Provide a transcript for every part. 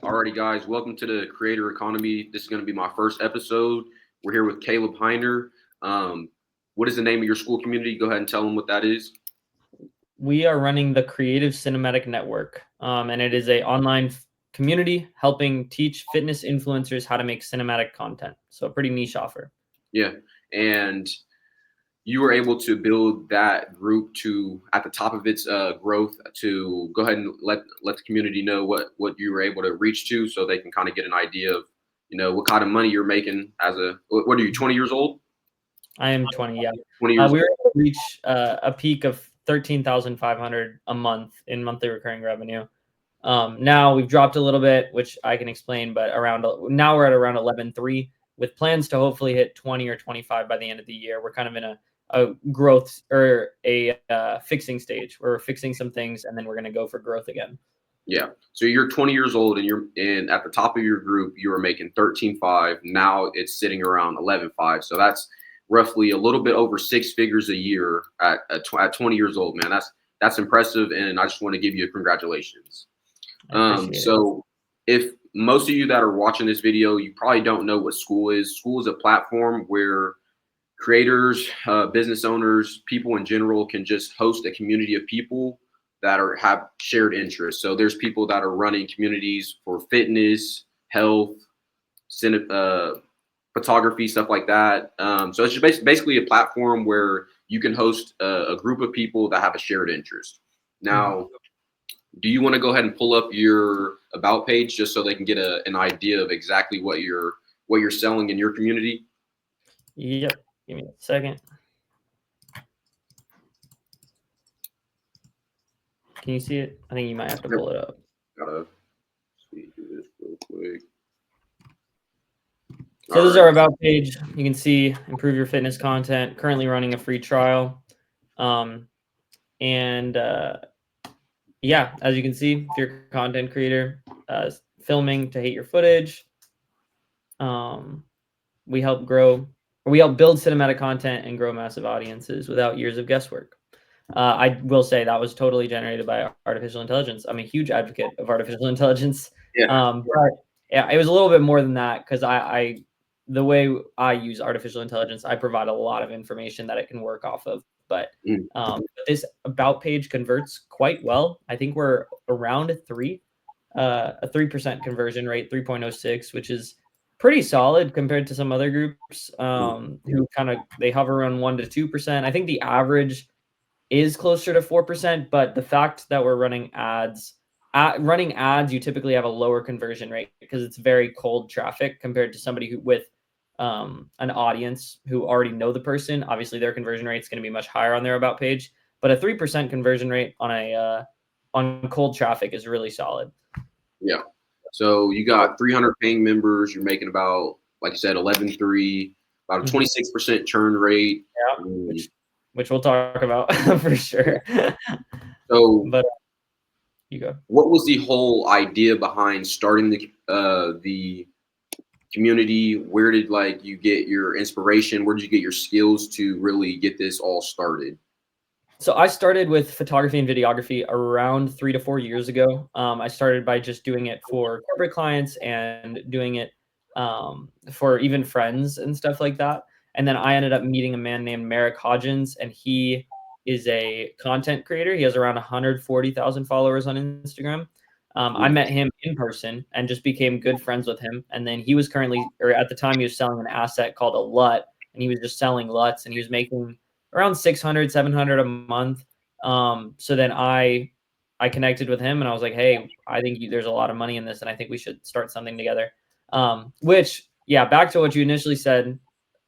Alrighty, guys, welcome to the Creator Economy. This is going to be my first episode. We're here with Caleb Hiner. What is the name of your school community? Go ahead and tell them what that is. We are running the Creative Cinematic Network, and it is a online community helping teach fitness influencers how to make cinematic content. So a pretty niche offer. Yeah, and you were able to build that group to at the top of its growth to go ahead and let the community know what you were able to reach to, so they can kind of get an idea of what kind of money you're making as a. What are you, 20 years old? I am 20. Yeah, 20 years we were old. able to reach a peak of 13,500 a month in monthly recurring revenue. Now we've dropped a little bit, which I can explain, but now we're at around 11.3 with plans to hopefully hit 20 or 25 by the end of the year. We're kind of in a growth or a fixing stage. We're fixing some things, and then we're going to go for growth again. Yeah. So you're 20 years old, and at the top of your group, you were making 13.5. Now it's sitting around 11.5. So that's roughly a little bit over 6 figures a year at 20 years old, man. That's impressive, and I just want to give you congratulations. So if most of you that are watching this video, you probably don't know what Skool is. Skool is a platform where creators, business owners, people in general can just host a community of people that have shared interests. So there's people that are running communities for fitness, health, photography, stuff like that. So it's just basically a platform where you can host a group of people that have a shared interest. Now, do you want to go ahead and pull up your about page just so they can get an idea of exactly what you're selling in your community? Yep. Give me a second. Can you see it? I think you might have to pull it up. Gotta see this real quick. So this is our about page. You can see improve your fitness content. Currently running a free trial, yeah, as you can see, if you're a content creator, filming to hate your footage, we help build cinematic content and grow massive audiences without years of guesswork. I will say that was totally generated by artificial intelligence. I'm a huge advocate of artificial intelligence. Yeah. But yeah, it was a little bit more than that because the way I use artificial intelligence, I provide a lot of information that it can work off of. But this about page converts quite well. I think we're around a 3% conversion rate, 3.06, which is pretty solid compared to some other groups who they hover around 1 to 2%. I think the average is closer to 4%, but the fact that we're running ads, you typically have a lower conversion rate because it's very cold traffic compared to somebody with an audience who already know the person. Obviously, their conversion rate is going to be much higher on their about page, but a 3% conversion rate on cold traffic is really solid. Yeah. So you got 300 paying members. You're making about, like you said, 11.3, about a 26% churn rate. Yeah, which we'll talk about for sure. So, but you go. What was the whole idea behind starting the community? Where did you get your inspiration? Where did you get your skills to really get this all started? So I started with photography and videography around 3 to 4 years ago. I started by just doing it for corporate clients and doing it for even friends and stuff like that. And then I ended up meeting a man named Merrick Hodgins, and he is a content creator. He has around 140,000 followers on Instagram. I met him in person and just became good friends with him. And then he was at the time, he was selling an asset called a LUT, and he was just selling LUTs, and he was making around 600, 700 a month. So then I connected with him, and I was like, hey, I think there's a lot of money in this, and I think we should start something together. Back to what you initially said,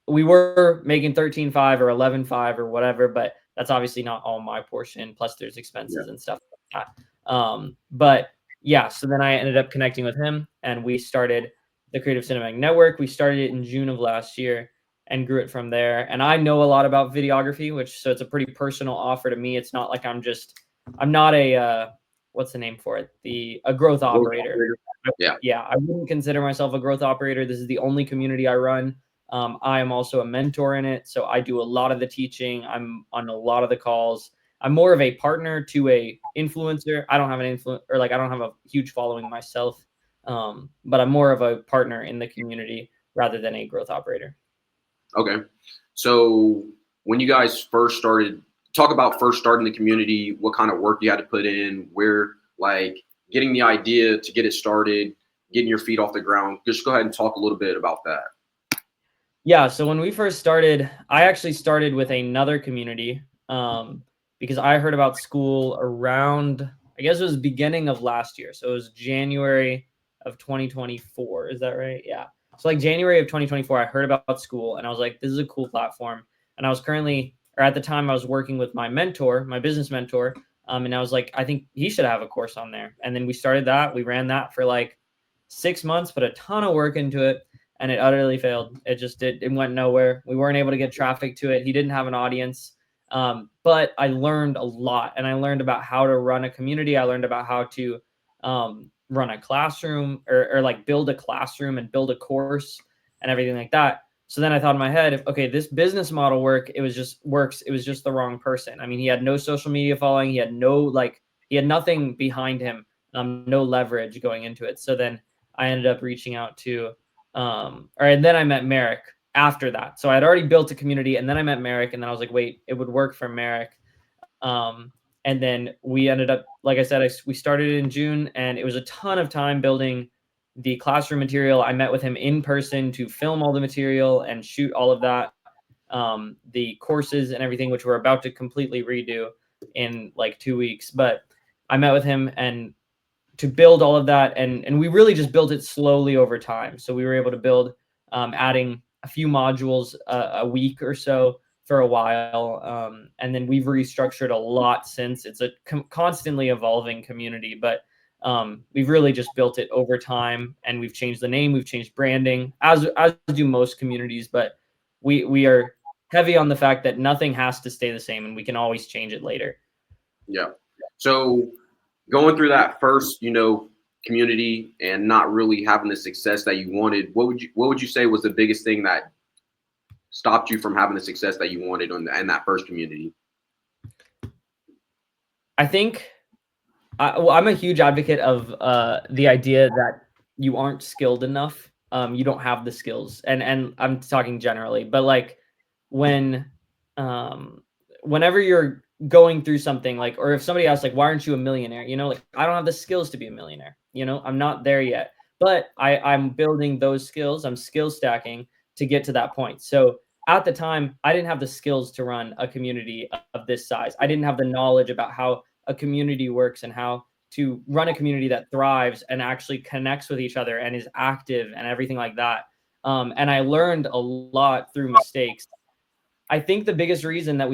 we were making 13.5 or 11.5 or whatever, but that's obviously not all my portion. Plus there's expenses and stuff like that. So then I ended up connecting with him, and we started the Creative Cinematic Network. We started it in June of last year and grew it from there. And I know a lot about videography, so it's a pretty personal offer to me. It's not like I'm not a, what's the name for it? A growth operator. Yeah. I wouldn't consider myself a growth operator. This is the only community I run. I am also a mentor in it. So I do a lot of the teaching. I'm on a lot of the calls. I'm more of a partner to a influencer. I don't have an I don't have a huge following myself. But I'm more of a partner in the community rather than a growth operator. Okay. So when you guys first started, talk about first starting the community, what kind of work you had to put in, where, like, getting the idea to get it started, getting your feet off the ground. Just go ahead and talk a little bit about that. Yeah, so when we first started, I actually started with another community because I heard about Skool around, I guess it was beginning of last year. So it was January of 2024. Is that right? Yeah. So like January of 2024, I heard about Skool and I was like, this is a cool platform. And I was currently, or at the time, I was working with my mentor, my business mentor. And I was like, I think he should have a course on there. And then we started that. We ran that for like 6 months, put a ton of work into it, and it utterly failed. It went nowhere. We weren't able to get traffic to it. He didn't have an audience. But I learned a lot, and I learned about how to run a community. I learned about how to run a classroom or like build a classroom and build a course and everything like that. So then I thought in my head, okay, this business model works. It was just the wrong person. I mean, he had no social media following. He had nothing behind him, no leverage going into it. So then I ended up reaching out to, and then I met Merrick after that. So I had already built a community, and then I met Merrick, and then I was like, wait, it would work for Merrick. And then we ended up, like I said, we started in June, and it was a ton of time building the classroom material. I met with him in person to film all the material and shoot all of that, the courses and everything, which we're about to completely redo in like 2 weeks. But I met with him and to build all of that, and we really just built it slowly over time. So we were able to build, adding a few modules a week or so for a while, and then we've restructured a lot since. It's a constantly evolving community, but we've really just built it over time, and we've changed the name, we've changed branding, as do most communities, but we are heavy on the fact that nothing has to stay the same, and we can always change it later. Yeah. So going through that first, community and not really having the success that you wanted, what would you say was the biggest thing that stopped you from having the success that you wanted in that first community? I think I'm a huge advocate of the idea that you aren't skilled enough. You don't have the skills, and I'm talking generally, but like when whenever you're going through something, like, or if somebody asks like, why aren't you a millionaire? Like, I don't have the skills to be a millionaire. I'm not there yet, but I'm building those skills. I'm skill stacking to get to that point. So at the time, I didn't have the skills to run a community of this size. I didn't have the knowledge about how a community works and how to run a community that thrives and actually connects with each other and is active and everything like that. And I learned a lot through mistakes. I think the biggest reason that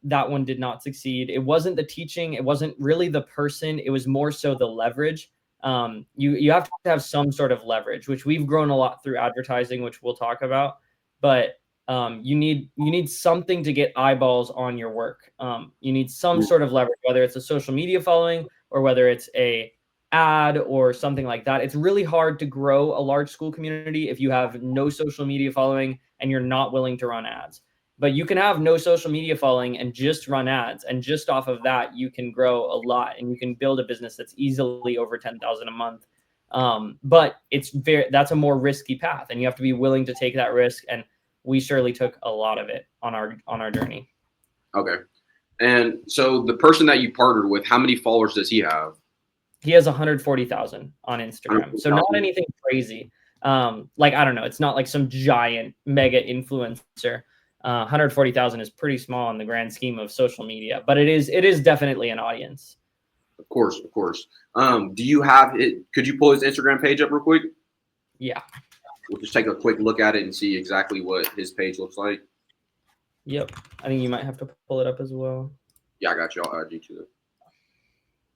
that one did not succeed, it wasn't the teaching, it wasn't really the person, it was more so the leverage. You have to have some sort of leverage, which we've grown a lot through advertising, which we'll talk about. But you need something to get eyeballs on your work. You need some sort of leverage, whether it's a social media following or whether it's a ad or something like that. It's really hard to grow a large Skool community if you have no social media following and you're not willing to run ads. But you can have no social media following and just run ads, and just off of that, you can grow a lot, and you can build a business that's easily over 10,000 a month. But that's a more risky path, and you have to be willing to take that risk. And we surely took a lot of it on our journey. Okay. And so the person that you partnered with, how many followers does he have? He has 140,000 on Instagram. So not anything crazy. Like, I don't know, it's not like some giant mega influencer. 140,000 is pretty small in the grand scheme of social media, but it is definitely an audience. Of course. Do you have it? Could you pull his Instagram page up real quick? Yeah. We'll just take a quick look at it and see exactly what his page looks like. Yep. I think you might have to pull it up as well. Yeah, I got you. I'll add you to it.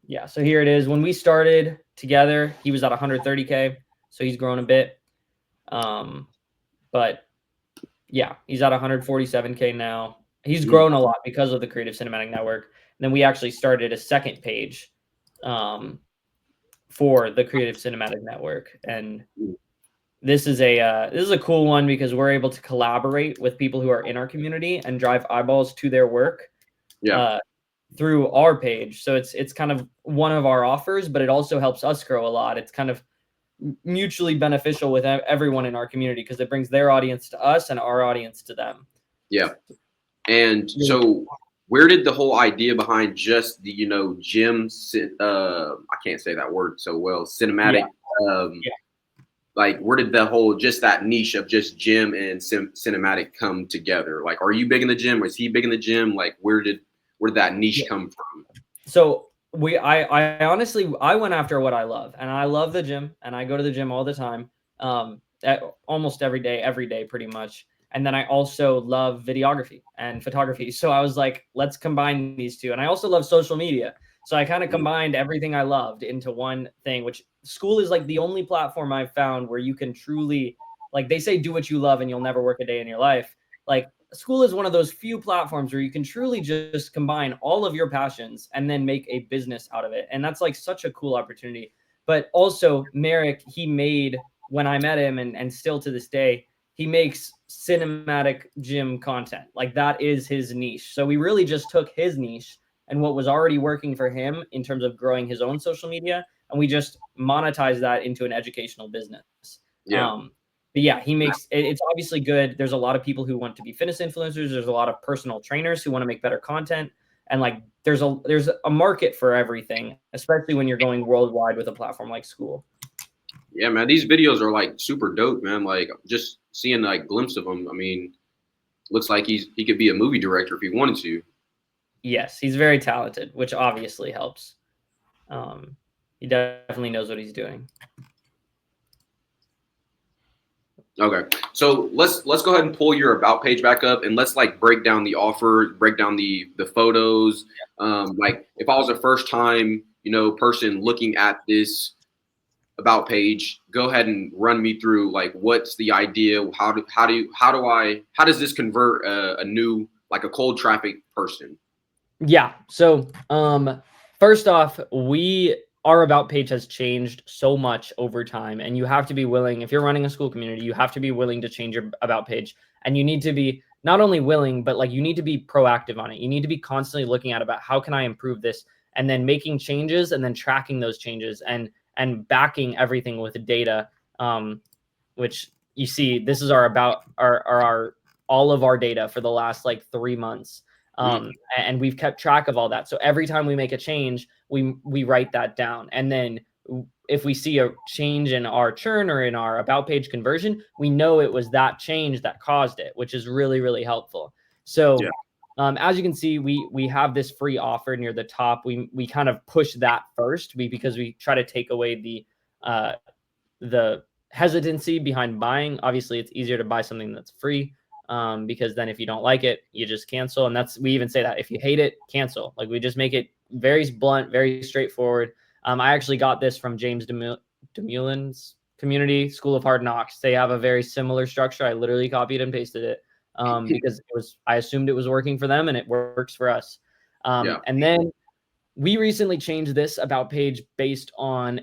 Yeah. So here it is. When we started together, he was at 130K. So he's grown a bit. But yeah, he's at 147K now. He's grown a lot because of the Creative Cinematic Network. And then we actually started a second page for the Creative Cinematic Network. And this is a cool one because we're able to collaborate with people who are in our community and drive eyeballs to their work through our page. So it's kind of one of our offers, but it also helps us grow a lot. It's kind of mutually beneficial with everyone in our community because it brings their audience to us and our audience to them. Yeah. And so where did the whole idea behind just the, gym, I can't say that word so well, cinematic, like where did the whole, just that niche of just gym and cinematic come together? Like, are you big in the gym? Was he big in the gym? Like, where did that niche come from? So I honestly, I went after what I love, and I love the gym, and I go to the gym all the time, almost every day, pretty much. And then I also love videography and photography. So I was like, let's combine these two. And I also love social media. So I kind of combined everything I loved into one thing, which Skool is like the only platform I've found where you can truly, like they say, do what you love and you'll never work a day in your life. Like Skool is one of those few platforms where you can truly just combine all of your passions and then make a business out of it. And that's like such a cool opportunity. But also Merrick, he made, when I met him and still to this day, he makes cinematic gym content. Like that is his niche. So we really just took his niche and what was already working for him in terms of growing his own social media, and we just monetized that into an educational business. Yeah. But yeah, he makes it's obviously good. There's a lot of people who want to be fitness influencers. There's a lot of personal trainers who want to make better content. And like there's a market for everything, especially when you're going worldwide with a platform like Skool. Yeah, man, these videos are like super dope, man. Like just seeing like glimpse of him. I mean, looks like he could be a movie director if he wanted to. Yes, he's very talented, which obviously helps. He definitely knows what he's doing. Okay, so let's go ahead and pull your about page back up, and let's like break down the offer, break down the photos. Like if I was a first time person looking at this about page, go ahead and run me through like what's the idea? How does this convert a new, like a cold traffic person? Yeah. So first off, our about page has changed so much over time, and you have to be willing, if you're running a Skool community, you have to be willing to change your about page, and you need to be not only willing, but like you need to be proactive on it. You need to be constantly looking at about how can I improve this, and then making changes and then tracking those changes and backing everything with data, which you see, this is our all of our data for the last like 3 months. And we've kept track of all that. So every time we make a change, we write that down. And then if we see a change in our churn or in our about page conversion, we know it was that change that caused it, which is really, really helpful. So as you can see, we have this free offer near the top. We kind of push that first because we try to take away the hesitancy behind buying. Obviously, it's easier to buy something that's free. Because then if you don't like it, you just cancel. And we even say that if you hate it, cancel. Like we just make it very blunt, very straightforward. I actually got this from James Demullen's community, School of Hard Knocks. They have a very similar structure. I literally copied and pasted it because I assumed it was working for them and it works for us. And then we recently changed this about page based on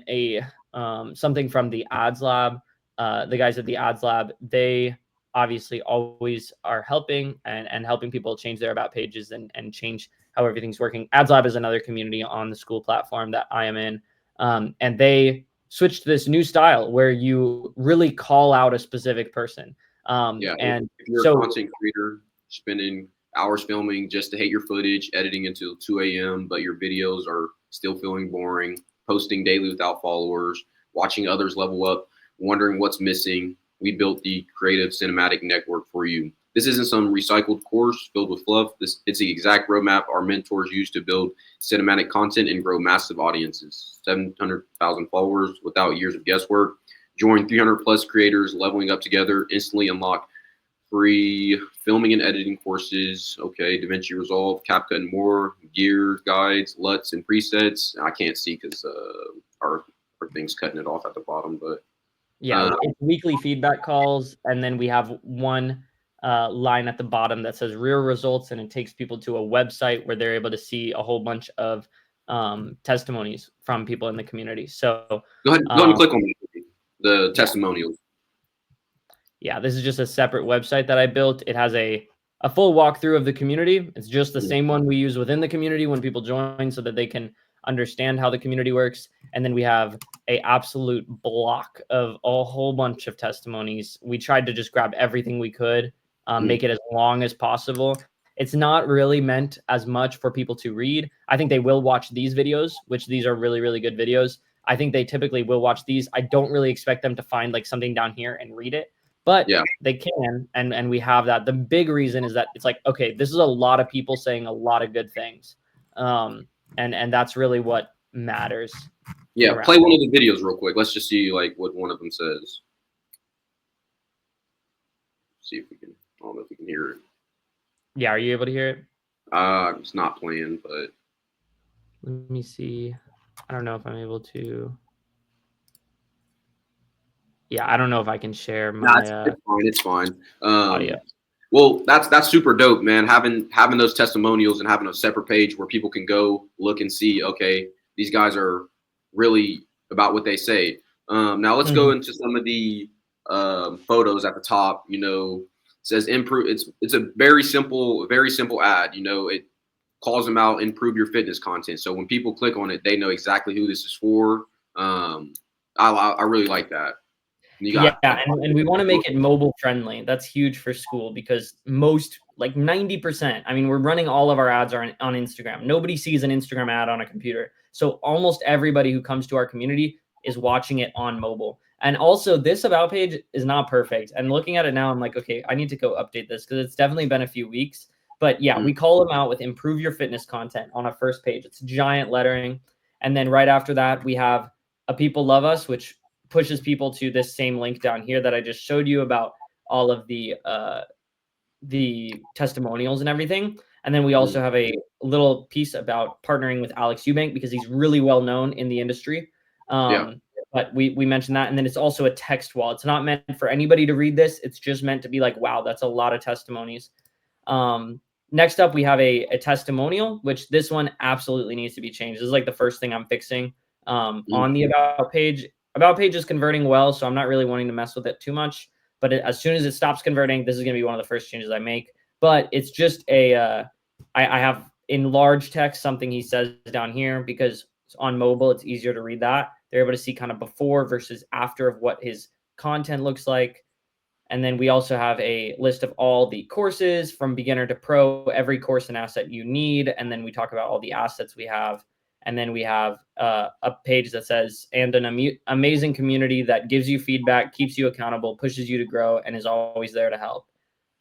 something from the Ads Lab. The guys at the Ads Lab, they obviously always are helping and helping people change their about pages and change how everything's working. Ads Lab is another community on the Skool platform that I am in. And they switched to this new style where you really call out a specific person. And if you're a content creator spending hours filming just to hate your footage, editing until 2 a.m., but your videos are still feeling boring, posting daily without followers, watching others level up, wondering what's missing, we built the creative cinematic network for you. This isn't some recycled course filled with fluff. It's the exact roadmap our mentors use to build cinematic content and grow massive audiences. 700,000 followers without years of guesswork. Join 300 plus creators leveling up together. Instantly unlock free filming and editing courses. Okay, DaVinci Resolve, CapCut and more. Gear, guides, LUTs, and presets. I can't see because our thing's cutting it off at the bottom, but yeah, it's weekly feedback calls, and then we have one line at the bottom that says real results, and it takes people to a website where they're able to see a whole bunch of testimonies from people in the community. So go ahead and click on the testimonials. Yeah, this is just a separate website that I built. It has a full walkthrough of the community. It's just the same one we use within the community when people join so that they can understand how the community works. And then we have a absolute block of a whole bunch of testimonies. We tried to just grab everything we could, make it as long as possible. It's not really meant as much for people to read. I think they will watch these videos, which these are really, really good videos. I think they typically will watch these. I don't really expect them to find like something down here and read it, but they can. And we have that. The big reason is that it's like, okay, this is a lot of people saying a lot of good things. And that's really what matters. Yeah, play one of the videos real quick. Let's just see like what one of them says. See if we can. I don't know if we can hear it. Yeah, are you able to hear it? It's not playing, but let me see. I don't know if I'm able to. Yeah, I don't know if I can share my. It's fine. It's fine. Audio. Well, that's super dope, man. Having those testimonials and having a separate page where people can go look and see, okay, these guys are really about what they say. Now let's go into some of the photos at the top. You know, it says improve. It's a very simple ad. You know, it calls them out, improve your fitness content. So when people click on it, they know exactly who this is for. I really like that. And we want to make it mobile friendly. That's huge for Skool because most, like 90%, I mean, we're running all of our ads on Instagram. Nobody sees an Instagram ad on a computer. So almost everybody who comes to our community is watching it on mobile. And also this about page is not perfect. And looking at it now, I'm like, okay, I need to go update this because it's definitely been a few weeks. But yeah, we call them out with improve your fitness content on a first page. It's giant lettering. And then right after that, we have a people love us, which pushes people to this same link down here that I just showed you about all of the testimonials and everything. And then we also have a little piece about partnering with Alex Eubank because he's really well known in the industry. But we mentioned that. And then it's also a text wall. It's not meant for anybody to read this. It's just meant to be like, wow, that's a lot of testimonies. Next up, we have a testimonial, which this one absolutely needs to be changed. This is like the first thing I'm fixing on the about page. About page is converting well, so I'm not really wanting to mess with it too much. But as soon as it stops converting, this is going to be one of the first changes I make. But it's just I have in large text something he says down here because on mobile, it's easier to read that. They're able to see kind of before versus after of what his content looks like. And then we also have a list of all the courses from beginner to pro, every course and asset you need. And then we talk about all the assets we have. And then we have a page that says, and an amazing community that gives you feedback, keeps you accountable, pushes you to grow, and is always there to help.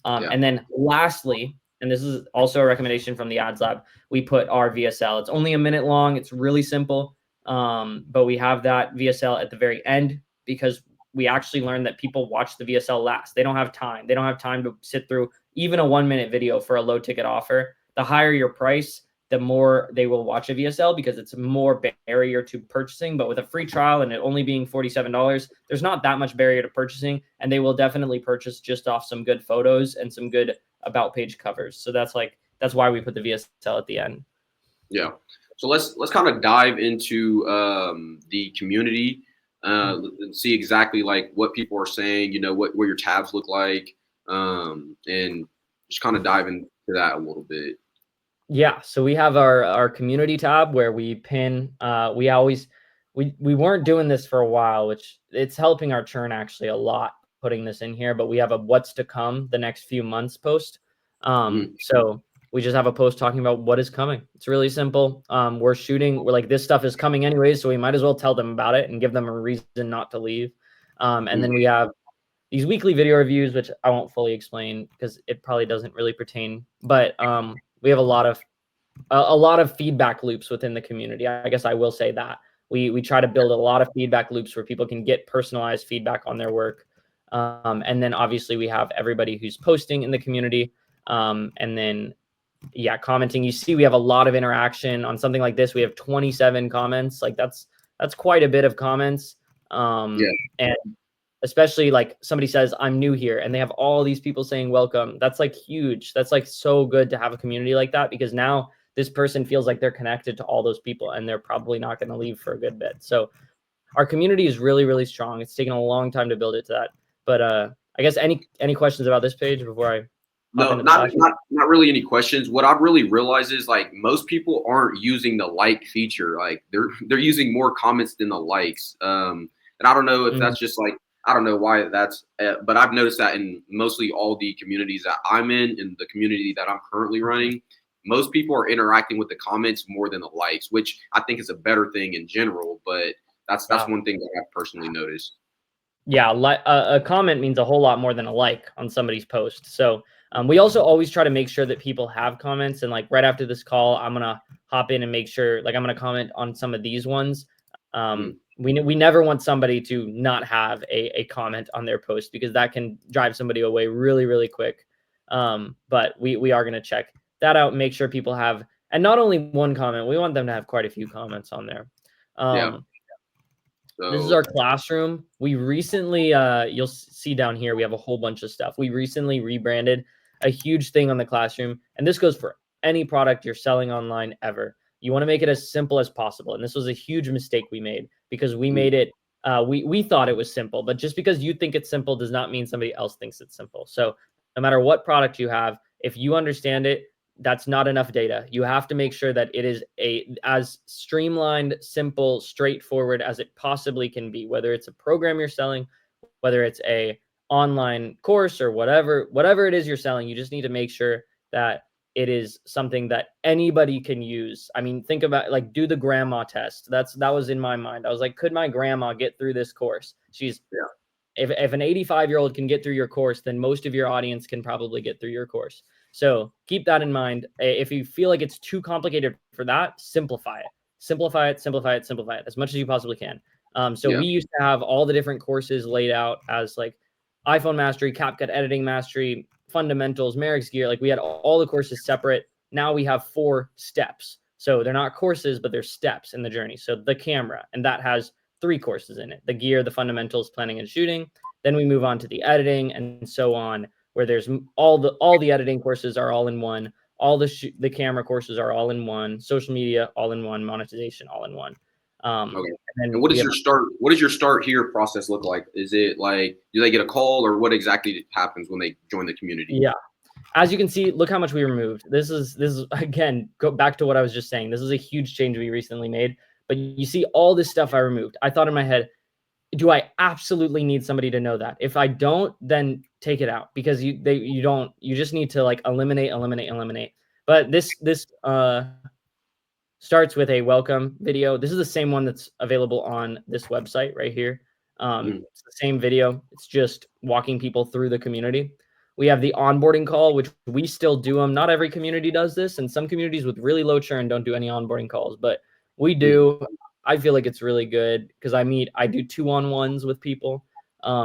And then lastly, and this is also a recommendation from the Ads Lab, we put our VSL. It's only a minute long. It's really simple. But we have that VSL at the very end because we actually learned that people watch the VSL last. They don't have time. They don't have time to sit through even a 1-minute video for a low ticket offer. The higher your price, the more they will watch a VSL because it's more barrier to purchasing. But with a free trial and it only being $47, there's not that much barrier to purchasing, and they will definitely purchase just off some good photos and some good about page covers. So that's why we put the VSL at the end. Yeah. So let's kind of dive into the community and see exactly like what people are saying, you know, what your tabs look like, and just kind of dive into that a little bit. Yeah, so we have our community tab where we pin. We weren't doing this for a while, which it's helping our churn actually a lot putting this in here. But we have a what's to come the next few months post. So we just have a post talking about what is coming. It's really simple. We're like this stuff is coming anyways, so we might as well tell them about it and give them a reason not to leave. And then we have these weekly video reviews, which I won't fully explain because it probably doesn't really pertain. But we have a lot of feedback loops within the community. I guess I will say that we try to build a lot of feedback loops where people can get personalized feedback on their work. And then obviously we have everybody who's posting in the community. And then, yeah, commenting. You see, we have a lot of interaction on something like this. We have 27 comments. Like that's quite a bit of comments. And especially like somebody says, I'm new here, and they have all these people saying welcome. That's like huge. That's like so good to have a community like that because now this person feels like they're connected to all those people and they're probably not going to leave for a good bit. So our community is really, really strong. It's taken a long time to build it to that. But I guess any questions about this page before I hop No, into the not classroom? not really any questions. What I've really realized is like most people aren't using the like feature. Like they're using more comments than the likes. And I don't know if Mhm. that's just like I don't know why that's, but I've noticed that in mostly all the communities that I'm in the community that I'm currently running, most people are interacting with the comments more than the likes, which I think is a better thing in general. But that's Yeah. one thing that I've personally noticed. Yeah, a comment means a whole lot more than a like on somebody's post. So we also always try to make sure that people have comments. And like right after this call, I'm gonna hop in and make sure, like I'm gonna comment on some of these ones. Mm, We never want somebody to not have a comment on their post because that can drive somebody away really, really quick. But we are gonna check that out and make sure people have, and not only one comment, we want them to have quite a few comments on there. yeah. Um, this is So our classroom. We recently, you'll see down here, we have a whole bunch of stuff. We recently rebranded a huge thing on the classroom, and this goes for any product you're selling online ever. You want to make it as simple as possible. And this was a huge mistake we made because we mm, made it, we thought it was simple, but just because you think it's simple does not mean somebody else thinks it's simple. So no matter what product you have, if you understand it, that's not enough data. You have to make sure that it is as streamlined, simple, straightforward as it possibly can be, whether it's a program you're selling, whether it's a online course or whatever it is you're selling. You just need to make sure that it is something that anybody can use. I mean, think about like do the grandma test. That was in my mind. I was like, could my grandma get through this course? She's yeah, if an 85-year-old can get through your course, then most of your audience can probably get through your course. So keep that in mind. If you feel like it's too complicated for that, simplify it. Simplify it, simplify it, simplify it as much as you possibly can. So yeah. we used to have all the different courses laid out as like iPhone mastery, CapCut editing mastery, fundamentals, Merrick's gear. Like we had all the courses separate. Now we have 4 steps. So they're not courses, but they're steps in the journey. So the camera, and that has 3 courses in it: the gear, the fundamentals, planning and shooting. Then we move on to the editing and so on, where there's all the editing courses are all in one. All the camera courses are all in one. Social media all in one. Monetization all in one. Okay. And And then we have what does your start here process look like? Is it like do they get a call or what exactly happens when they join the community? yeah. As you can see, look how much we removed. This is again, go back to what I was just saying. This is a huge change we recently made. But you see all this stuff I removed. I thought in my head, do I absolutely need somebody to know that? If I don't, then take it out because you just need to like eliminate. But this starts with a welcome video. This is the same one that's available on this website right here. Mm, It's the same video. It's just walking people through the community. We have the onboarding call, which we still do them. Not every community does this, and some communities with really low churn don't do any onboarding calls, but we mm, do. I feel like it's really good because I do 2-on-1s with people.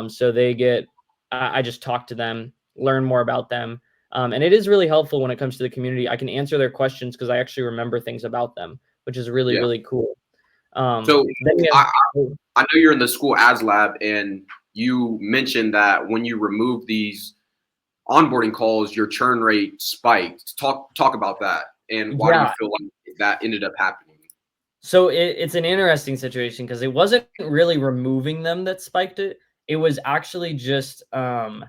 So they get, I just talk to them, learn more about them. And it is really helpful when it comes to the community. I can answer their questions because I actually remember things about them, which is really, yeah. really cool. So Then we I, have, I know you're in the school ads lab and you mentioned that when you remove these onboarding calls, your churn rate spiked. Talk about that and why do you yeah. feel like that ended up happening? So it's an interesting situation because it wasn't really removing them that spiked it. It was actually just, gosh,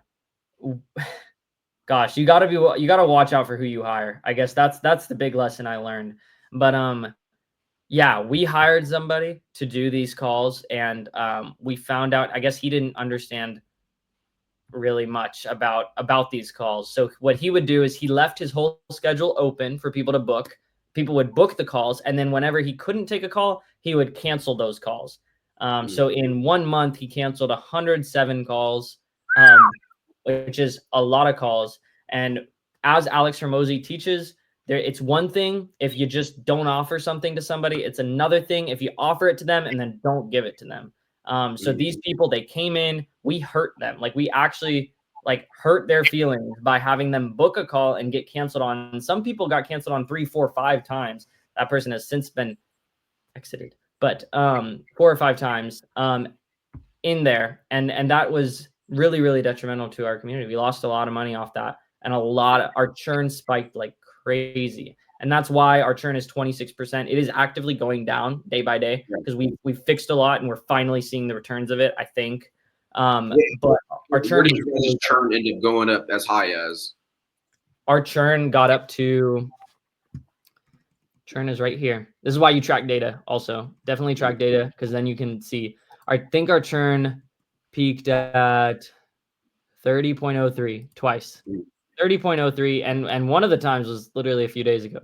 you gotta watch out for who you hire. I guess that's the big lesson I learned. But yeah, we hired somebody to do these calls, and we found out. I guess he didn't understand really much about these calls. So what he would do is he left his whole schedule open for people to book. People would book the calls, and then whenever he couldn't take a call, he would cancel those calls. Mm, So in 1 month, he canceled 107 calls, um, which is a lot of calls. And as Alex Hormozi teaches, it's one thing if you just don't offer something to somebody. It's another thing if you offer it to them and then don't give it to them. So mm, these people, they came in, we hurt them. Like we actually like hurt their feelings by having them book a call and get canceled on. And some people got canceled on 3, 4, 5 times. That person has since been exited, but 4 or 5 times in there. And that was really, really detrimental to our community. We lost a lot of money off that. And our churn spiked like crazy. And that's why our churn is 26%. It is actively going down day by day yeah. because we fixed a lot and we're finally seeing the returns of it, I think. What, But our what churn did was you guys' really, churn end up going up as high as? our churn got up to, churn is right here. This is why you track data also. Definitely track data, because then you can see. I think our churn peaked at 30.03 twice. 30.03, and one of the times was literally a few days ago.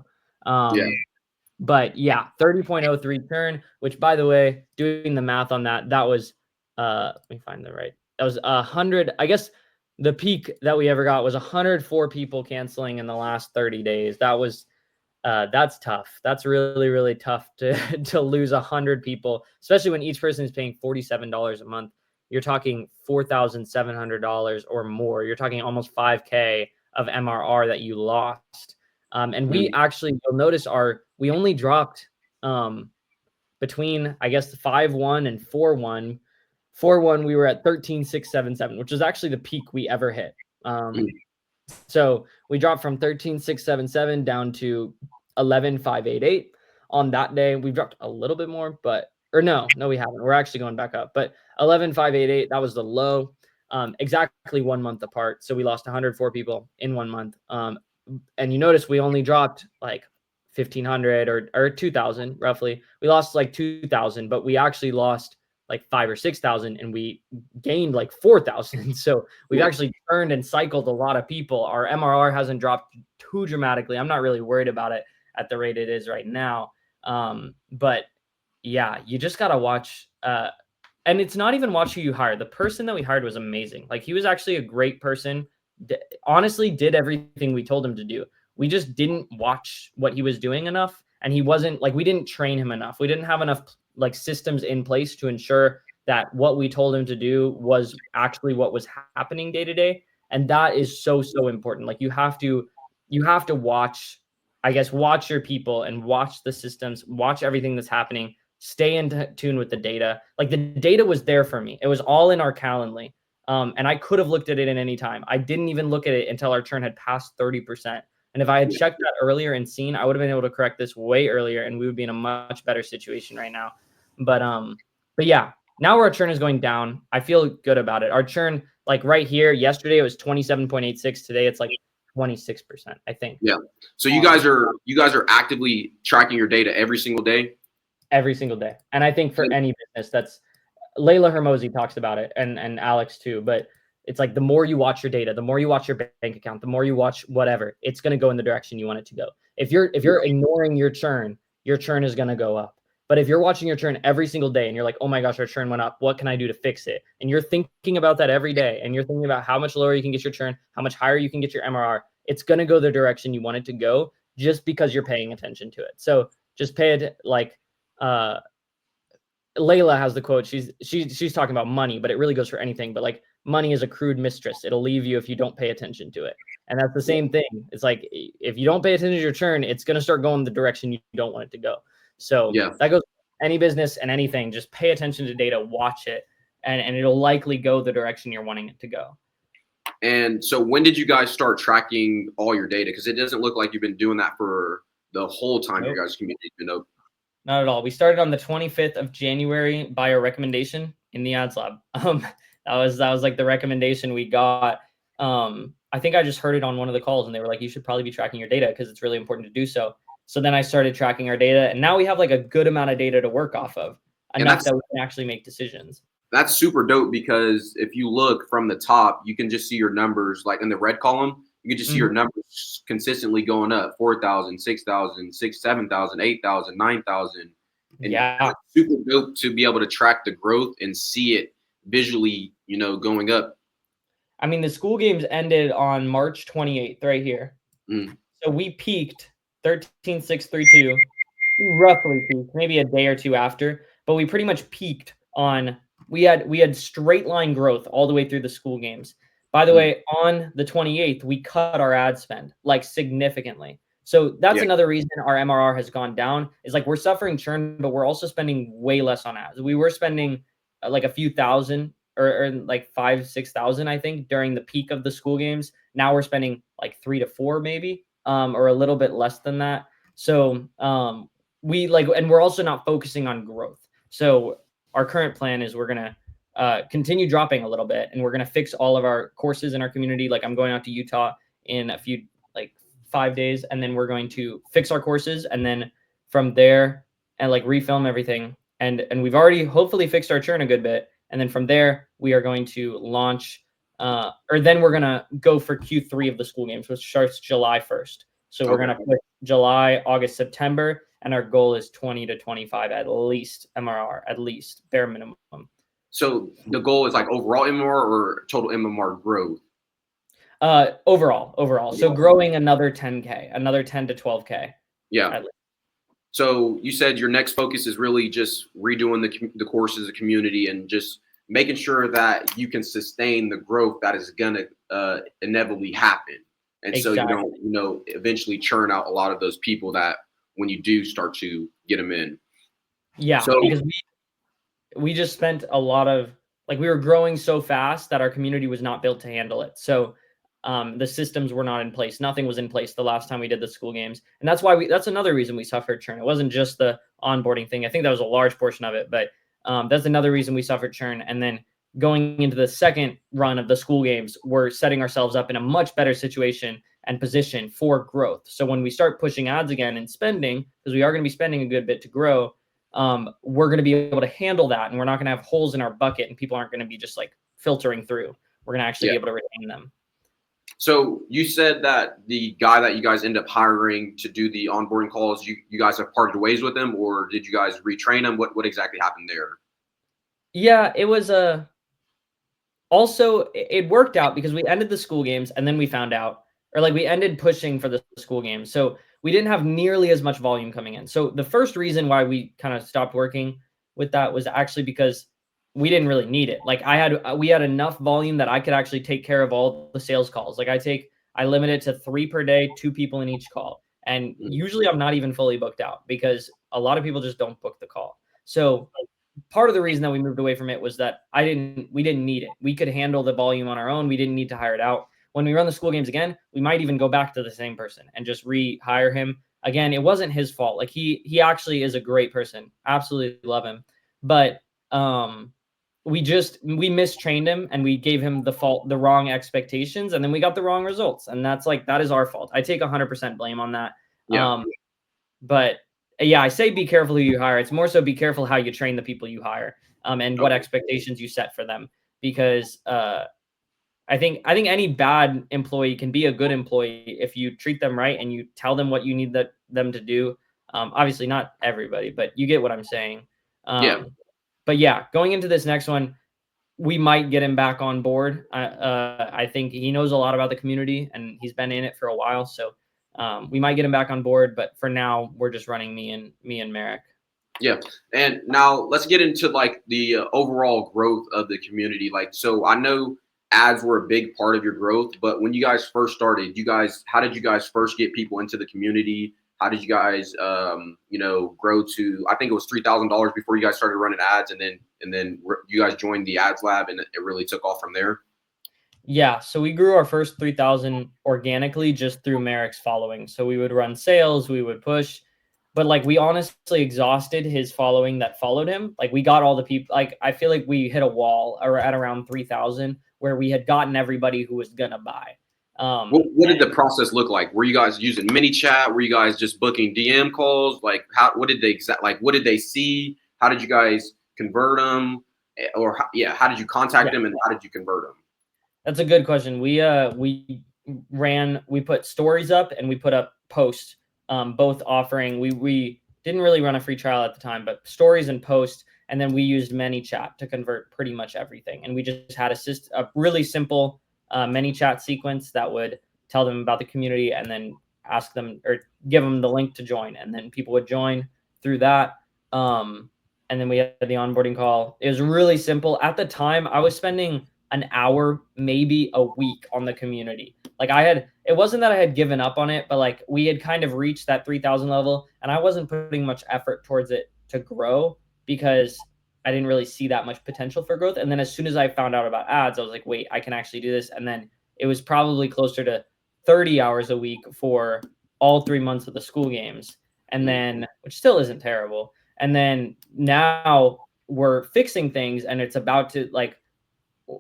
But yeah, 30.03 churn, which, by the way, doing the math on that, that was let me find the right. That was 100. I guess the peak that we ever got was 104 people canceling in the last 30 days. That was that's tough. That's really, really tough to to lose 100 people, especially when each person is paying $47 a month. You're talking $4,700 or more. You're talking almost 5K of MRR that you lost. And we actually, you'll notice we only dropped between, I guess, 5.1 and 4.1. 4.1, we were at 13,677, which is actually the peak we ever hit. So we dropped from 13,677 down to 11,588 on that day. We've dropped a little bit more, or no, we haven't. We're actually going back up, but 11,588, that was the low, exactly 1 month apart. So we lost 104 people in 1 month. And you notice we only dropped like 1,500 or 2,000 roughly. We lost like 2,000, but we actually lost like 5,000 or 6,000, and we gained like 4,000. So we've actually turned and cycled a lot of people. Our MRR hasn't dropped too dramatically. I'm not really worried about it at the rate it is right now. But yeah, you just got to watch. And it's not even watch who you hire. The person that we hired was amazing. Like, he was actually a great person. Honestly, did everything we told him to do. We just didn't watch what he was doing enough. And he wasn't like, we didn't train him enough. We didn't have enough like systems in place to ensure that what we told him to do was actually what was happening day to day. And that is so, so important. Like, you have to watch, I guess, watch your people and watch the systems, watch everything that's happening, stay in tune with the data. Like, the data was there for me. It was all in our Calendly. And I could have looked at it at any time. I didn't even look at it until our churn had passed 30%. And if I had checked that earlier and seen, I would have been able to correct this way earlier, and we would be in a much better situation right now. But yeah, now our churn is going down. I feel good about it. Our churn, like right here, yesterday it was 27.86. Today it's like 26%, I think. Yeah. So you guys are actively tracking your data every single day? Every single day. And I think for any business, that's Layla Hormozi talks about it, and Alex too. But it's like, the more you watch your data, the more you watch your bank account, the more you watch whatever, it's going to go in the direction you want it to go. If you're ignoring your churn is going to go up. But if you're watching your churn every single day and you're like, oh my gosh, our churn went up, what can I do to fix it? And you're thinking about that every day, and you're thinking about how much lower you can get your churn, how much higher you can get your MRR, it's going to go the direction you want it to go, just because you're paying attention to it. So just pay it. Like, Layla has the quote. She's talking about money, but it really goes for anything. But like, money is a crude mistress. It'll leave you if you don't pay attention to it. And that's the same thing. It's like, if you don't pay attention to your churn, it's going to start going the direction you don't want it to go. So that goes for any business and anything. Just pay attention to data, watch it, and it'll likely go the direction you're wanting it to go. And so when did you guys start tracking all your data? Because it doesn't look like you've been doing that for the whole time your guys' community has been open. Not at all. We started on the 25th of January by a recommendation in the ads lab. That was like the recommendation we got. I think I just heard it on one of the calls, and they were like, you should probably be tracking your data because it's really important to do so. So then I started tracking our data, and now we have like a good amount of data to work off of, enough that we can actually make decisions. That's super dope, because if you look from the top, you can just see your numbers, like in the red column. You can just see your numbers consistently going up: 4,000, 6,000, 7,000, 8,000, 9,000. And it's super dope to be able to track the growth and see it visually, going up. I mean, the Skool Games ended on March 28th, right here. So we peaked 13,632, roughly peaked, maybe a day or two after, but we pretty much peaked on. We had straight line growth all the way through the Skool Games. By the way, on the 28th, we cut our ad spend like significantly. So that's another reason our MRR has gone down, is like, we're suffering churn, but we're also spending way less on ads. We were spending like a few thousand or like 5,000, 6,000, I think, during the peak of the Skool Games. Now we're spending like 3 to 4 maybe, or a little bit less than that. So and we're also not focusing on growth. So our current plan is we're going to continue dropping a little bit, and we're going to fix all of our courses in our community. Like, I'm going out to Utah in a few, like 5 days, and then we're going to fix our courses, and then from there, and like refilm everything. And we've already hopefully fixed our churn a good bit. And then from there, we are going to launch, or then we're gonna go for Q3 of the Skool Games, which starts July 1st. So we're gonna put July, August, September, and our goal is 20 to 25 at least MRR, at least bare minimum. So the goal is like overall MMR or total MMR growth? Overall. So growing another 10K, another 10 to 12K. Yeah. So you said your next focus is really just redoing the courses, the community, and just making sure that you can sustain the growth that is gonna inevitably happen. And so you don't, eventually churn out a lot of those people that when you do start to get them in. Yeah, so, because we just spent a lot of, like, we were growing so fast that our community was not built to handle it. So the systems were not in place. Nothing was in place the last time we did the Skool Games. And that's why that's another reason we suffered churn. It wasn't just the onboarding thing. I think that was a large portion of it, but that's another reason we suffered churn. And then going into the second run of the Skool Games, we're setting ourselves up in a much better situation and position for growth. So when we start pushing ads again and spending, because we are going to be spending a good bit to grow, we're going to be able to handle that. And we're not going to have holes in our bucket and people aren't going to be just like filtering through. We're going to actually be able to retain them. So you said that the guy that you guys end up hiring to do the onboarding calls, you guys have parted ways with him, or did you guys retrain him? What exactly happened there? Yeah, it was also it worked out because we ended the Skool Games and then we found out, or like we ended pushing for the Skool Games. So we didn't have nearly as much volume coming in. So the first reason why we kind of stopped working with that was actually because we didn't really need it. Like we had enough volume that I could actually take care of all the sales calls. Like I limit it to 3 per day, 2 people in each call. And usually I'm not even fully booked out because a lot of people just don't book the call. So part of the reason that we moved away from it was that we didn't need it. We could handle the volume on our own. We didn't need to hire it out. When we run the Skool Games again, we might even go back to the same person and just rehire him. Again, it wasn't his fault. Like he actually is a great person. Absolutely love him. But we mistrained him and we gave him the wrong expectations, and then we got the wrong results. And that is our fault. I take 100% blame on that. Yeah. But yeah, I say be careful who you hire. It's more so be careful how you train the people you hire, and what expectations you set for them. Because I think any bad employee can be a good employee if you treat them right and you tell them what you need them to do. Obviously not everybody, but you get what I'm saying. But yeah, going into this next one, we might get him back on board. I think he knows a lot about the community and he's been in it for a while. So we might get him back on board, but for now we're just running me and Merrick. Yeah. And now let's get into like the overall growth of the community. Like, so I know ads were a big part of your growth, but when you guys first started, how did you guys first get people into the community? How did you guys, grow to, I think it was $3,000 before you guys started running ads, and then you guys joined the ads lab and it really took off from there? Yeah. So we grew our first 3,000 organically just through Merrick's following. So we would run sales, we would push, but like we honestly exhausted his following that followed him. Like we got all the people, like I feel like we hit a wall at around 3,000 where we had gotten everybody who was going to buy. What did the process look like? Were you guys using mini chat? Were you guys just booking DM calls? Like what did they see? How did you guys convert them? Or how did you contact them and how did you convert them? That's a good question. We put stories up and we put up posts, both offering, we didn't really run a free trial at the time, but stories and posts. And then we used ManyChat to convert pretty much everything. And we just had a really simple ManyChat sequence that would tell them about the community and then ask them or give them the link to join. And then people would join through that. And then we had the onboarding call. It was really simple. At the time, I was spending an hour, maybe a week on the community. Like it wasn't that I had given up on it, but like we had kind of reached that 3,000 level and I wasn't putting much effort towards it to grow because I didn't really see that much potential for growth. And then as soon as I found out about ads, I was like, wait, I can actually do this. And then it was probably closer to 30 hours a week for all 3 months of the Skool Games. And then, which still isn't terrible. And then now we're fixing things and it's about to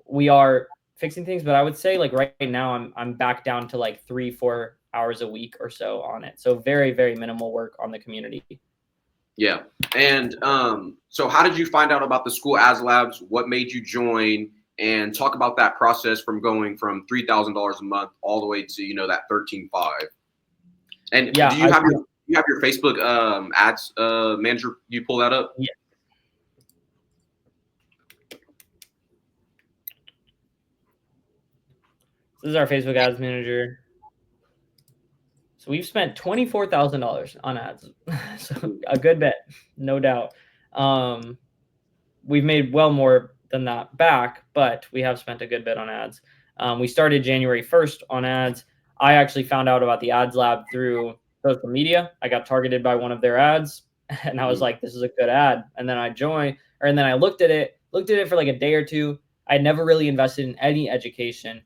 we are fixing things, but I would say like right now I'm back down to like 3-4 hours a week or so on it. So very, very minimal work on the community. Yeah. And so how did you find out about the Skool Ads Labs? What made you join? And talk about that process from going from $3,000 a month all the way to, you know, that 13.5. And Yeah, do you have your Facebook ads manager? You pull that up? Yeah. This is our Facebook ads manager. So we've spent $24,000 on ads. So a good bit, no doubt. We've made well more than that back, but we have spent a good bit on ads. We started January 1st on ads. I actually found out about the ads lab through social media. I got targeted by one of their ads and I was like, this is a good ad. And then I joined, and then I looked at it for like a day or two. I never really invested in any education.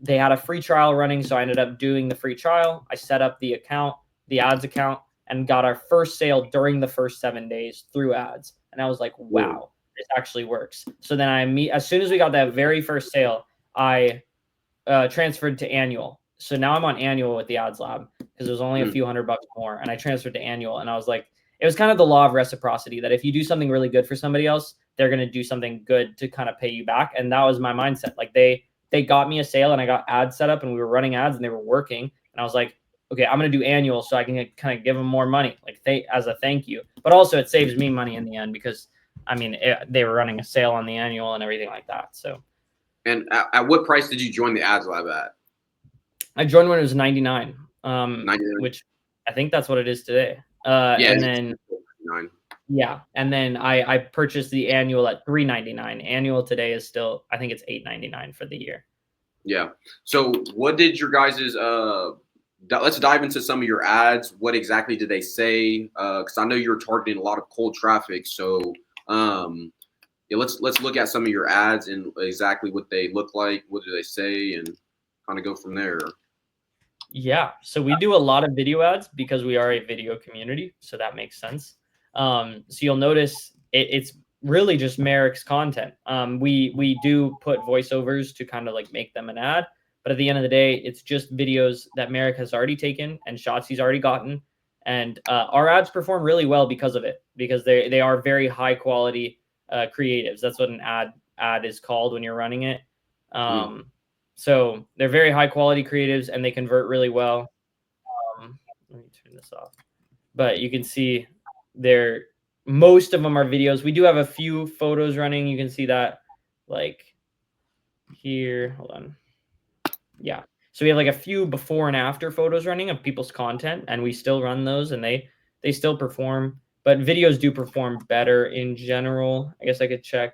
They had a free trial running, so I ended up doing the free trial. I set up the account, the ads account, and got our first sale during the first 7 days through ads. And I was like, wow, this actually works. So then as soon as we got that very first sale, I transferred to annual. So now I'm on annual with the ads lab because it was only a few $100 more, and I transferred to annual. And I was like, it was kind of the law of reciprocity that if you do something really good for somebody else, they're going to do something good to kind of pay you back. And that was my mindset. Like they got me a sale and I got ads set up and we were running ads and they were working. And I was like, okay, I'm going to do annual so I can kind of give them more money, like as a thank you. But also it saves me money in the end because, I mean, they were running a sale on the annual and everything like that. So. And at what price did you join the ads lab at? I joined when it was 99, 99. Which I think that's what it is today. And then 99. Yeah, and then I purchased the annual at $3.99. Annual today is still, I think it's $8.99 for the year. Yeah. So what did your guys's let's dive into some of your ads. What exactly did they say? Because I know you're targeting a lot of cold traffic. So yeah, let's look at some of your ads and exactly what they look like. What do they say, and kind of go from there. Yeah. So we do a lot of video ads because we are a video community. So that makes sense. So you'll notice it's really just Merrick's content. We do put voiceovers to kind of like make them an ad, but at the end of the day, it's just videos that Merrick has already taken and shots he's already gotten. And our ads perform really well because of it, because they are very high quality creatives. That's what an ad is called when you're running it. So they're very high quality creatives and they convert really well. Let me turn this off. But you can see most of them are videos. We do have a few photos running. You can see that like here. Hold on. Yeah. So we have like a few before and after photos running of people's content, and we still run those and they still perform, but videos do perform better in general. I guess I could check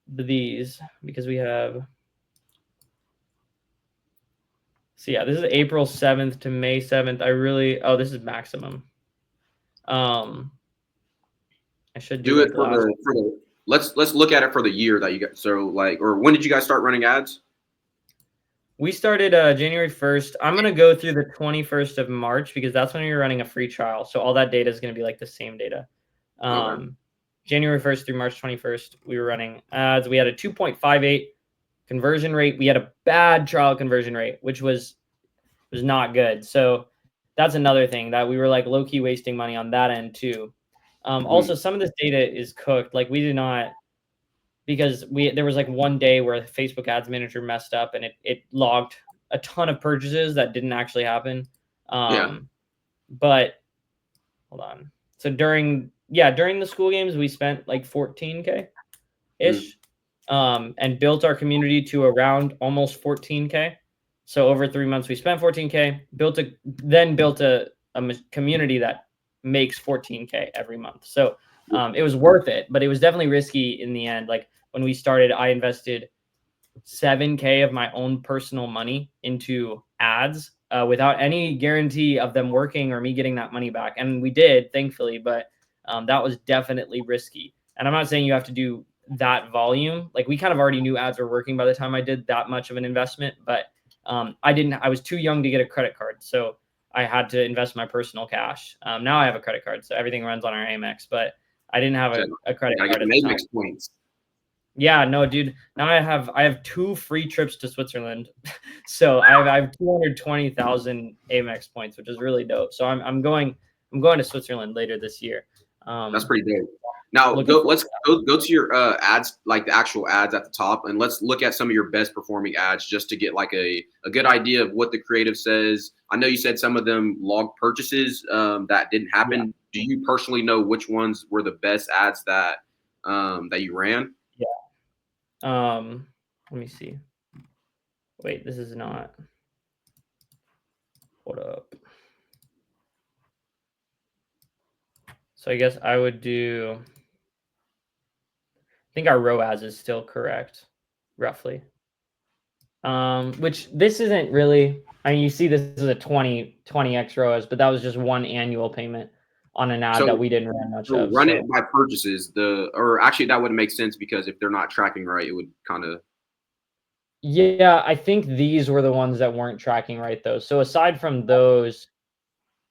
these because we have. So yeah, this is April 7th to May 7th. This is maximum. I should do it for the let's look at it for the year that you got. So like, or when did you guys start running ads? We started January 1st. I'm going to go through the 21st of March because that's when we were running a free trial. So all that data is going to be like the same data. Okay. January 1st through March 21st, we were running ads. We had a 2.58 conversion rate. We had a bad trial conversion rate, which was not good. So that's another thing that we were like low-key wasting money on that end too. Also, some of this data is cooked. Like we did not, because there was like one day where the Facebook Ads Manager messed up and it logged a ton of purchases that didn't actually happen. But hold on. So during the Skool Games, we spent like 14K ish, and built our community to around almost 14K. So over 3 months, we spent 14K, built a community that makes 14K every month. So it was worth it, but it was definitely risky in the end. Like when we started, I invested 7K of my own personal money into ads without any guarantee of them working or me getting that money back. And we did, thankfully, but that was definitely risky. And I'm not saying you have to do that volume. Like we kind of already knew ads were working by the time I did that much of an investment, but I was too young to get a credit card. So I had to invest my personal cash. Now I have a credit card, so everything runs on our Amex, but I didn't have a credit card at the time. Points. Yeah, no, dude. Now I have 2 free trips to Switzerland. So I have 220,000 Amex points, which is really dope. So I'm going to Switzerland later this year. That's pretty dope. Now Looking forward let's go to your ads, like the actual ads at the top, and let's look at some of your best performing ads just to get like a good idea of what the creative says. I know you said some of them logged purchases that didn't happen. Do you personally know which ones were the best ads that that you ran? Yeah. Let me see. Wait, this is not. Hold up. So I guess I would do. I think our ROAS is still correct, roughly. Which this isn't really. I mean, you see, this is a 20x ROAS, but that was just one annual payment on an ad that So we didn't run much so of. run So it by purchases. Or actually that wouldn't make sense because if they're not tracking right, it would kind of. yeah, I think these were the ones that weren't tracking right though. So aside from those,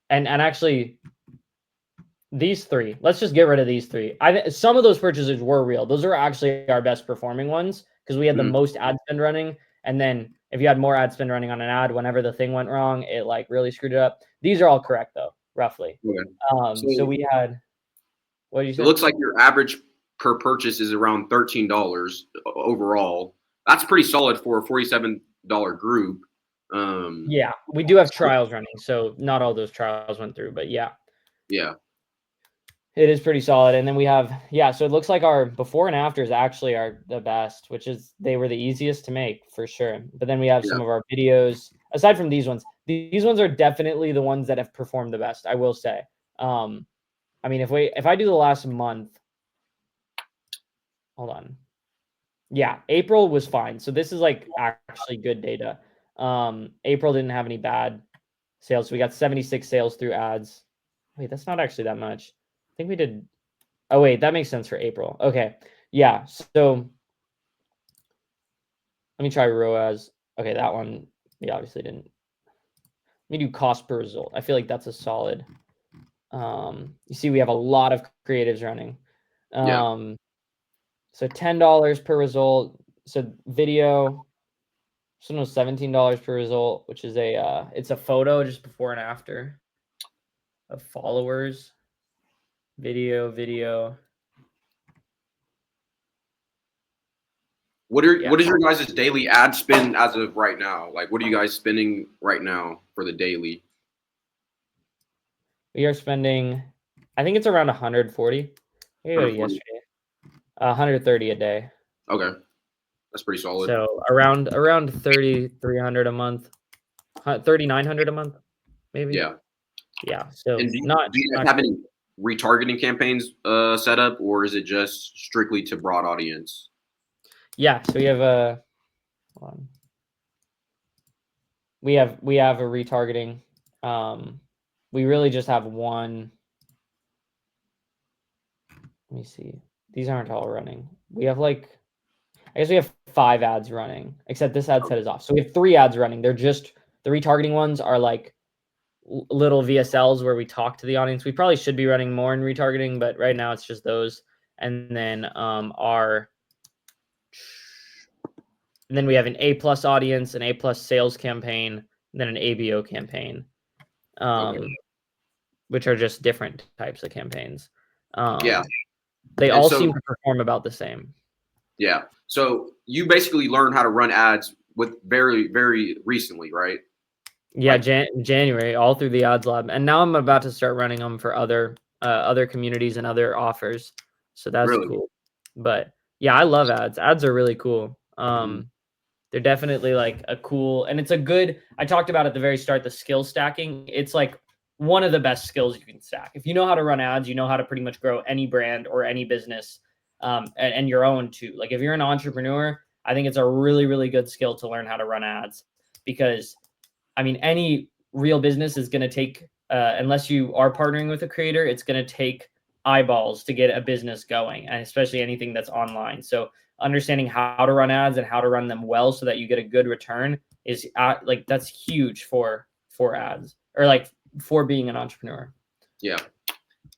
and actually these 3, let's just get rid of these 3. Some of those purchases were real. Those are actually our best performing ones because we had the most ad spend running. And then if you had more ad spend running on an ad, whenever the thing went wrong, it like really screwed it up. These are all correct though, roughly. So So we had, what did you it say? looks like your average per purchase is around $13 overall. That's pretty solid for a $47 group. Yeah, we do have trials running, so not all those trials went through, but yeah. Yeah. It is pretty solid. And then we have, yeah, so it looks like our before and afters actually are the best, which is they were the easiest to make for sure. But then we have Yeah. some of our videos, aside from these ones are definitely the ones that have performed the best, I will say. I mean, if I do the last month, hold on. Yeah, April was fine. So this is like actually good data. April didn't have any bad sales. So we got 76 sales through ads. Wait, that's not actually that much. I think we did. Oh, wait, that makes sense for April. Okay. Yeah. So let me try ROAS. Okay, that one we obviously didn't. Let me do cost per result. I feel like that's a solid. You see, we have a lot of creatives running. Yeah. So $10 per result. So video, so no, $17 per result, which is it's a photo just before and after of followers. Video. What Yeah. is your guys' daily ad spend as of right now? Like, what are you guys spending right now for the daily? We are spending, I think it's around 140. I go to 140. yesterday. 130 a day. Okay, that's pretty solid. So around 3,300 a month, 3,900 a month, maybe. Yeah. Yeah. So And do you guys not have any retargeting campaigns set up, or is it just strictly to broad audience? yeah. So we have hold on. We have a retargeting. We really just have one. Let me see. These aren't all running. We have I guess we have 5 ads running, except this ad set is off. So we have 3 ads running. They're just the retargeting ones are like little VSLs where we talk to the audience. We probably should be running more in retargeting, but right now it's just those. And then then we have an A+ audience, an A+ sales campaign, and then an ABO campaign. Okay. Which are just different types of campaigns. Yeah. They And all so, seem to perform about the same. yeah. So you basically learned how to run ads with very recently, right? Yeah, Like, January, all through the odds lab, and now I'm about to start running them for other communities and other offers. So that's really? cool. But yeah, I love ads. Ads are really cool. Mhm. They're definitely like a cool, and it's a good. I talked about at the very start the skill stacking. It's like one of the best skills you can stack. If you know how to run ads, you know how to pretty much grow any brand or any business, and your own too. Like if you're an entrepreneur, I think it's a really good skill to learn how to run ads because I mean, any real business is going to take, unless you are partnering with a creator, it's going to take eyeballs to get a business going, and especially anything that's online. So understanding how to run ads and how to run them well so that you get a good return is like that's huge for ads or like for being an entrepreneur. Yeah.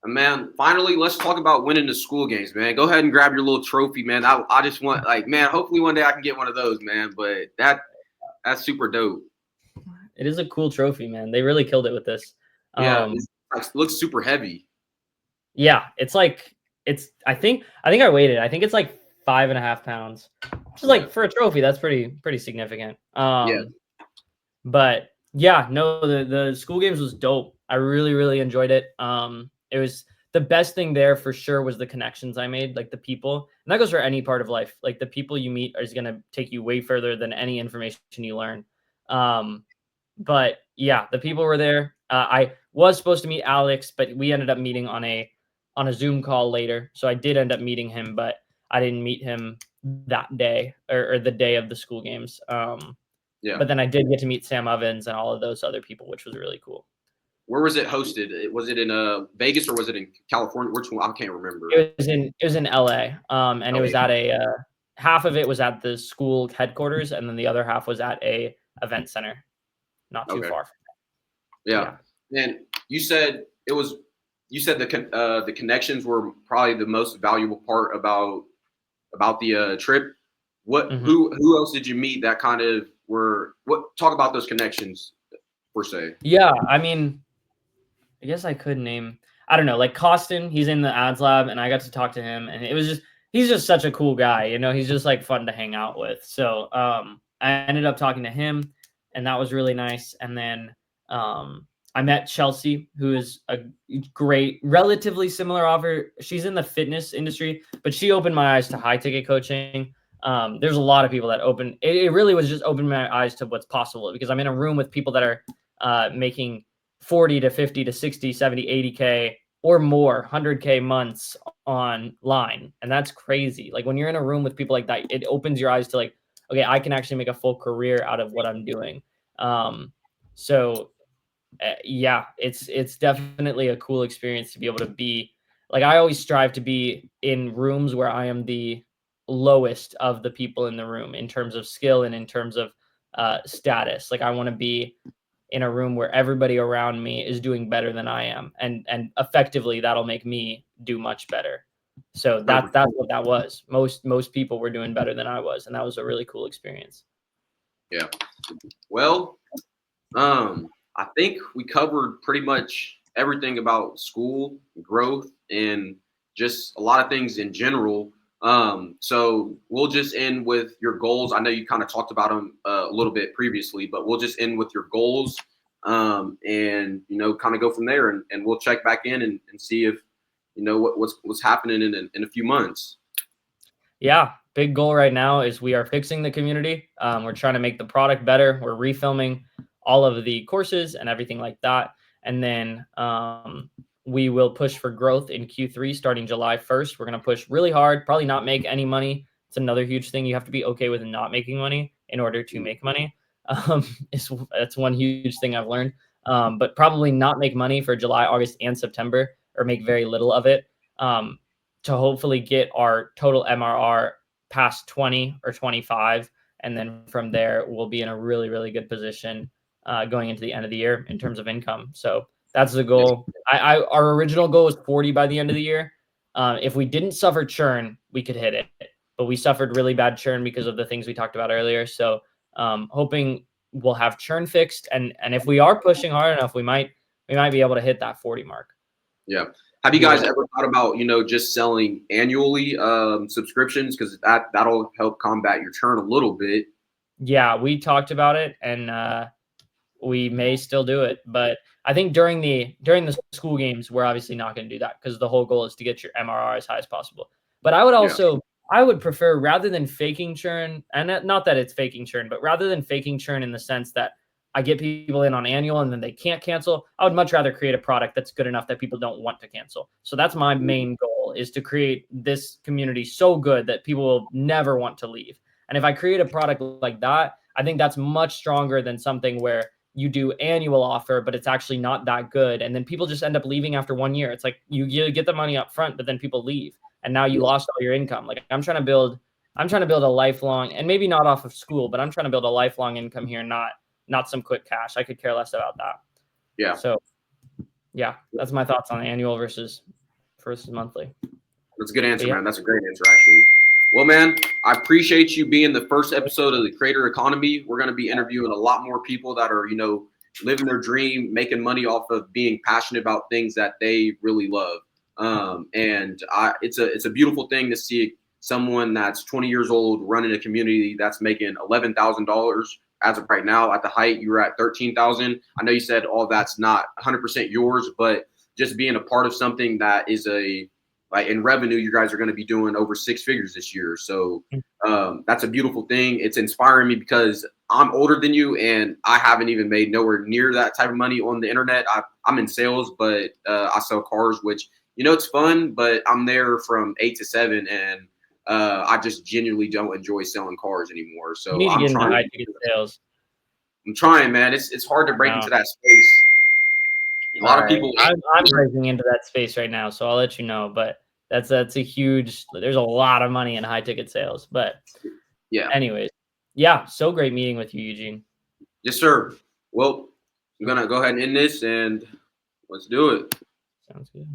And man, finally, let's talk about winning the school games, man. Go ahead and grab your little trophy, man. I just want, like, man, hopefully one day I can get one of those, man. But that's super dope. It is a cool trophy, man. They really killed it with this. Yeah, it looks super heavy. Yeah, it's like I think I weighed it. I think it's like 5.5 pounds, which is like for a trophy, that's pretty significant. Yeah, But yeah, no, the school games was dope. I really enjoyed it. It was the best thing there for sure was the connections I made, like the people, and that goes for any part of life. Like the people you meet is gonna take you way further than any information you learn. But yeah, the people were there. I was supposed to meet Alex, but we ended up meeting on a Zoom call later. So I did end up meeting him, but I didn't meet him that day or the day of the school games. yeah. But then I did get to meet Sam Ovens and all of those other people, which was really cool. Where was it hosted? Was it in Vegas or was it in California? Which one? I can't remember. It was in LA. And it was at a half of it was at the school headquarters, and then the other half was at a event center, not too far from it. Yeah. And you said the connections were probably the most valuable part about the trip. Who else did you meet that kind of talk about those connections per se? Yeah, I mean, I guess I could name, I don't know, like Costin, he's in the ads lab, and I got to talk to him, and it was he's just such a cool guy, you know, he's just like fun to hang out with. So I ended up talking to him, and that was really nice. And then I met Chelsea, who is a great, relatively similar offer. She's in the fitness industry, but she opened my eyes to high ticket coaching. There's a lot of people that it really was just opened my eyes to what's possible, because I'm in a room with people that are making 40 to 50 to 60, 70, 80K or more, 100K months online. And that's crazy. Like when you're in a room with people like that, it opens your eyes to like, okay, I can actually make a full career out of what I'm doing. Yeah, it's definitely a cool experience to be able to be like, I always strive to be in rooms where I am the lowest of the people in the room in terms of skill and in terms of status. Like I want to be in a room where everybody around me is doing better than I am, and effectively that'll make me do much better. So that's what that was. Most people were doing better than I was, and that was a really cool experience. Yeah. Well, I think we covered pretty much everything about school growth and just a lot of things in general. So we'll just end with your goals. I know you kind of talked about them a little bit previously, but we'll just end with your goals, and kind of go from there, and we'll check back in and see if what's happening in a few months. Yeah, big goal right now is we are fixing the community. We're trying to make the product better. We're refilming all of the courses and everything like that, and then we will push for growth in Q3 starting July 1st. We're going to push really hard, probably not make any money. It's another huge thing. You have to be okay with not making money in order to make money. That's one huge thing I've learned. But probably not make money for July, August, and September, or make very little of it, to hopefully get our total MRR past 20 or 25. And then from there, we'll be in a really good position going into the end of the year in terms of income. So that's the goal. Our original goal was 40 by the end of the year. If we didn't suffer churn, we could hit it, but we suffered really bad churn because of the things we talked about earlier. So hoping we'll have churn fixed, and if we are pushing hard enough, we might be able to hit that 40 mark. Yeah. Have you guys ever thought about just selling annually subscriptions, because that'll help combat your churn a little bit? Yeah, we talked about it, and we may still do it, but I think during the school games, we're obviously not going to do that, because the whole goal is to get your MRR as high as possible. But I would also, I would prefer, rather than faking churn, and not that it's faking churn, but rather than faking churn in the sense that I get people in on annual and then they can't cancel, I would much rather create a product that's good enough that people don't want to cancel. So that's my main goal, is to create this community so good that people will never want to leave. And if I create a product like that, I think that's much stronger than something where you do annual offer, but it's actually not that good. And then people just end up leaving after 1 year. It's like you get the money up front, but then people leave, and now you lost all your income. Like I'm trying to build a lifelong, and maybe not off of school, but I'm trying to build a lifelong income here, not some quick cash. I could care less about that. Yeah. So Yeah, that's my thoughts on annual versus monthly. That's a good answer, Yeah. man. That's a great answer, actually. Well, man, I appreciate you being the first episode of the Creator Economy. We're going to be interviewing a lot more people that are, living their dream, making money off of being passionate about things that they really love. It's a beautiful thing to see someone that's 20 years old running a community that's making $11,000 as of right now. At the height, you were at 13,000. I know you said all that's not 100% yours, but just being a part of something that is like in revenue, you guys are going to be doing over 6 figures this year. So that's a beautiful thing. It's inspiring me because I'm older than you and I haven't even made nowhere near that type of money on the internet. I'm in sales, but I sell cars, which, it's fun, but I'm there from 8 to 7 and I just genuinely don't enjoy selling cars anymore. You So need to I'm get into trying. high ticket sales. I'm trying, man. It's hard to break into that space. A lot of people. I'm breaking into that space right now, so I'll let you know. But that's a huge. There's a lot of money in high ticket sales. But yeah. Anyways, yeah. So great meeting with you, Eugene. Yes, sir. Well, I'm gonna go ahead and end this, and let's do it. Sounds good.